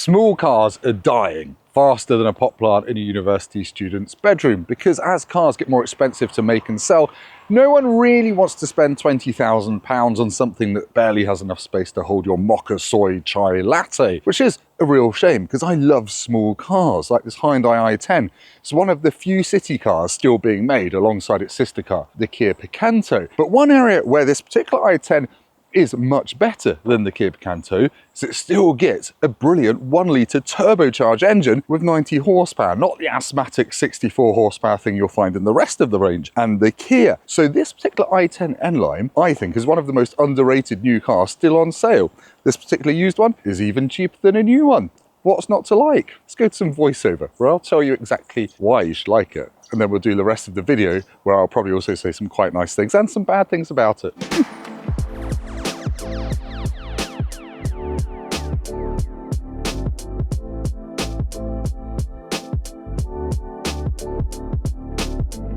Small cars are dying faster than a pot plant in a university student's bedroom because as cars get more expensive to make and sell, no one really wants to spend £20,000 on something that barely has enough space to hold your mocha soy chai latte, which is a real shame because I love small cars like this Hyundai i10. It's one of the few city cars still being made alongside its sister car, the Kia Picanto. But one area where this particular i10 is much better than the Kia Picanto is it still gets a brilliant 1-litre turbocharged engine with 90 horsepower, not the asthmatic 64 horsepower thing you'll find in the rest of the range and the Kia. So this particular i10 N-Line, I think, is one of the most underrated new cars still on sale. This particular used one is even cheaper than a new one. What's not to like? Let's go to some voiceover where I'll tell you exactly why you should like it. And then we'll do the rest of the video where I'll probably also say some quite nice things and some bad things about it.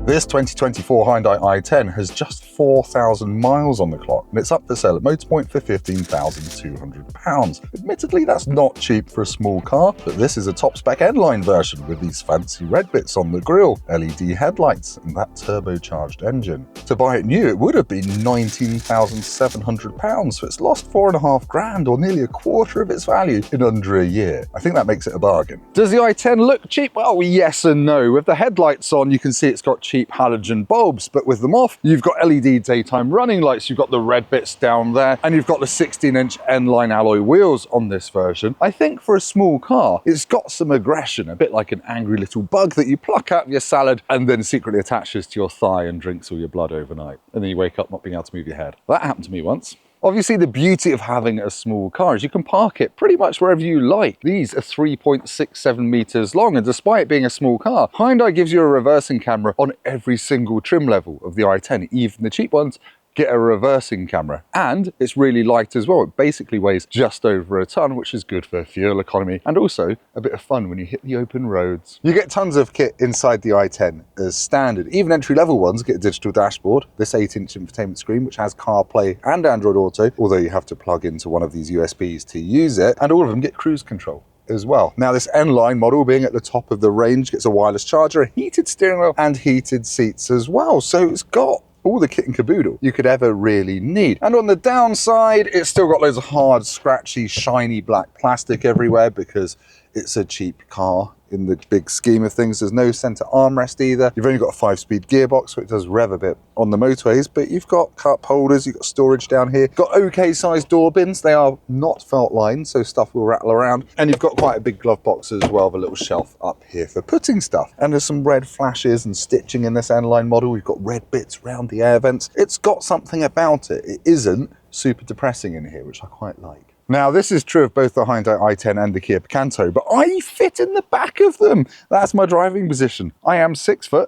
This 2024 Hyundai i10 has just 4,000 miles on the clock and it's up for sale at Motorpoint for £15,200. Admittedly, that's not cheap for a small car, but this is a top-spec N-Line version with these fancy red bits on the grille, LED headlights and that turbocharged engine. To buy it new, it would have been £19,700, so it's lost £4,500 or nearly a quarter of its value in under a year. I think that makes it a bargain. Does the i10 look cheap? Well, yes and no. With the headlights on, you can see it's got cheap halogen bulbs, but with them off, you've got LED daytime running lights, you've got the red bits down there, and you've got the 16-inch N-Line alloy wheels on this version. I think for a small car, it's got some aggression, a bit like an angry little bug that you pluck out of your salad and then secretly attaches to your thigh and drinks all your blood overnight. And then you wake up not being able to move your head. That happened to me once. Obviously, the beauty of having a small car is you can park it pretty much wherever you like. These are 3.67 meters long, and despite being a small car, Hyundai gives you a reversing camera on every single trim level of the i10, even the cheap ones get a reversing camera. And it's really light as well. It basically weighs just over a ton, which is good for fuel economy and also a bit of fun when you hit the open roads. You get tons of kit inside the i10 as standard. Even entry-level ones get a digital dashboard, this 8-inch infotainment screen, which has CarPlay and Android Auto, although you have to plug into one of these USBs to use it, and all of them get cruise control as well. Now this N-Line model, being at the top of the range, gets a wireless charger, a heated steering wheel and heated seats as well. So it's got all the kit and caboodle you could ever really need. And on the downside, it's still got loads of hard, scratchy, shiny black plastic everywhere because it's a cheap car. In the big scheme of things, there's no center armrest either. You've only got a 5-speed gearbox, so it does rev a bit on the motorways, but you've got cup holders, you've got storage down here, got okay sized door bins. They are not felt lined, so stuff will rattle around. And you've got quite a big glove box as well, with a little shelf up here for putting stuff. And there's some red flashes and stitching in this N-Line model. We've got red bits around the air vents. It's got something about it. It isn't super depressing in here, which I quite like. Now, this is true of both the Hyundai i10 and the Kia Picanto, but I fit in the back of them. That's my driving position. I am 6'3",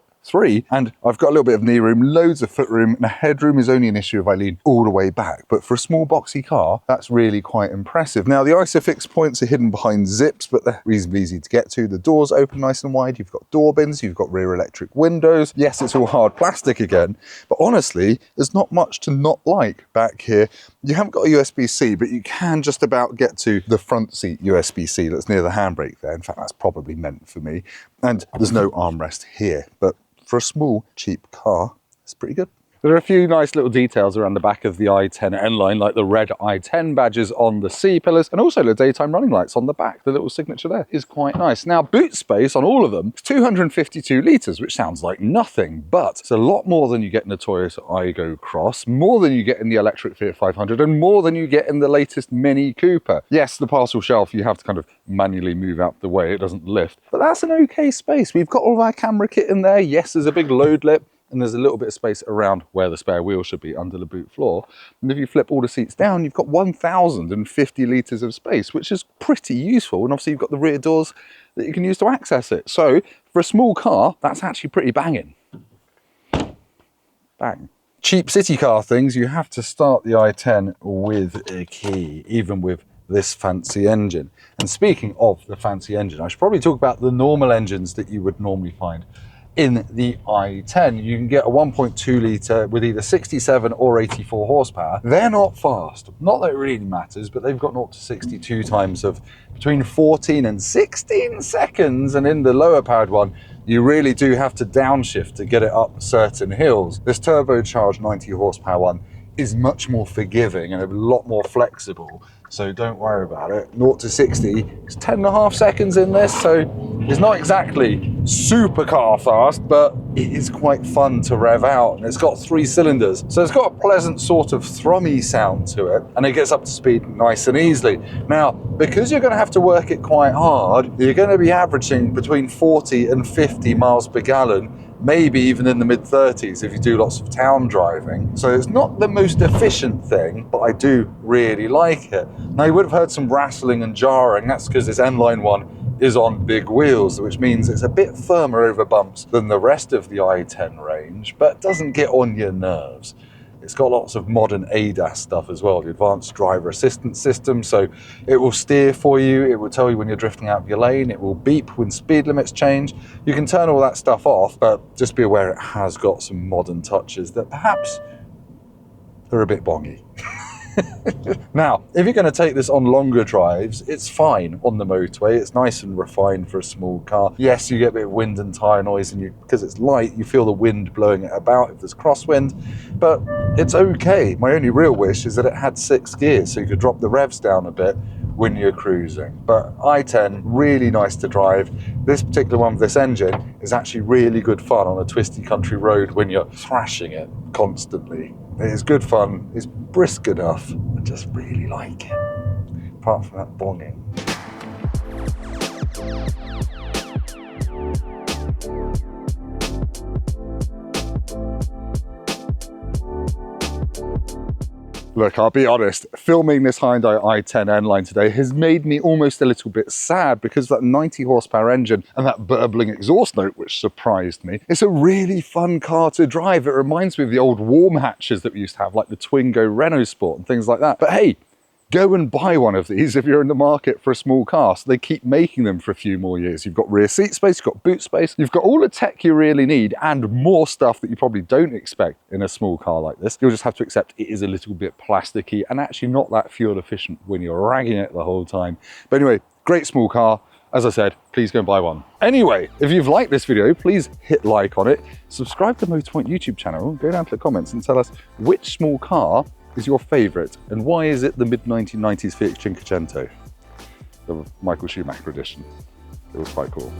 and I've got a little bit of knee room, loads of foot room, and the headroom is only an issue if I lean all the way back. But for a small boxy car, that's really quite impressive. Now, the ISOFIX points are hidden behind zips, but they're reasonably easy to get to. The doors open nice and wide. You've got door bins, you've got rear electric windows. Yes, it's all hard plastic again, but honestly, there's not much to not like back here. You haven't got a USB-C, but you can just about get to the front seat USB-C that's near the handbrake there. In fact, that's probably meant for me. And there's no armrest here, but for a small, cheap car, it's pretty good. There are a few nice little details around the back of the i10 N-Line, like the red i10 badges on the C-pillars and also the daytime running lights on the back. The little signature there is quite nice. Now, boot space on all of them is 252 litres, which sounds like nothing, but it's a lot more than you get in the Toyota Aygo Cross, more than you get in the electric Fiat 500, and more than you get in the latest Mini Cooper. Yes, the parcel shelf, you have to kind of manually move out the way. It doesn't lift, but that's an okay space. We've got all of our camera kit in there. Yes, there's a big load lip, and there's a little bit of space around where the spare wheel should be under the boot floor. And if you flip all the seats down, you've got 1,050 litres of space, which is pretty useful. And obviously you've got the rear doors that you can use to access it. So for a small car, that's actually pretty banging. Bang. Cheap city car things, you have to start the i10 with a key, even with this fancy engine. And speaking of the fancy engine, I should probably talk about the normal engines that you would normally find in the i10. You can get a 1.2 litre with either 67 or 84 horsepower. They're not fast. Not that it really matters, but they've got 0 to 62 times of between 14 and 16 seconds. And in the lower powered one, you really do have to downshift to get it up certain hills. This turbocharged 90 horsepower one is much more forgiving and a lot more flexible, so don't worry about it. 0 to 60 is 10.5 seconds in this, so it's not exactly super car fast, but it is quite fun to rev out, and it's got 3 cylinders, so it's got a pleasant sort of thrummy sound to it, and it gets up to speed nice and easily. Now, because you're going to have to work it quite hard, you're going to be averaging between 40 and 50 miles per gallon, maybe even in the mid-30s if you do lots of town driving. So it's not the most efficient thing, but I do really like it. Now, you would have heard some rattling and jarring. That's because this N-Line one is on big wheels, which means it's a bit firmer over bumps than the rest of the i10 range, but doesn't get on your nerves. It's got lots of modern ADAS stuff as well, the advanced driver assistance system, so it will steer for you, it will tell you when you're drifting out of your lane, it will beep when speed limits change. You can turn all that stuff off, but just be aware it has got some modern touches that perhaps are a bit bongy. Now, if you're going to take this on longer drives, it's fine on the motorway. It's nice and refined for a small car. Yes, you get a bit of wind and tyre noise, and because it's light, you feel the wind blowing it about if there's crosswind, but it's okay. My only real wish is that it had 6 gears, so you could drop the revs down a bit when you're cruising. But i10, really nice to drive. This particular one with this engine is actually really good fun on a twisty country road when you're thrashing it constantly. It is good fun, it's brisk enough, I just really like it, apart from that bonging. Look, I'll be honest, filming this Hyundai i10 N-Line today has made me almost a little bit sad because that 90 horsepower engine and that burbling exhaust note, which surprised me. It's a really fun car to drive. It reminds me of the old warm hatches that we used to have, like the Twingo Renault Sport and things like that. But hey, go and buy one of these if you're in the market for a small car. So they keep making them for a few more years. You've got rear seat space, you've got boot space, you've got all the tech you really need and more stuff that you probably don't expect in a small car like this. You'll just have to accept it is a little bit plasticky and actually not that fuel efficient when you're ragging it the whole time. But anyway, great small car. As I said, please go and buy one. Anyway, if you've liked this video, please hit like on it. Subscribe to the Motorpoint YouTube channel. Go down to the comments and tell us which small car is your favourite, and why is it the mid-1990s Fiat Cinquecento, the Michael Schumacher edition? It was quite cool.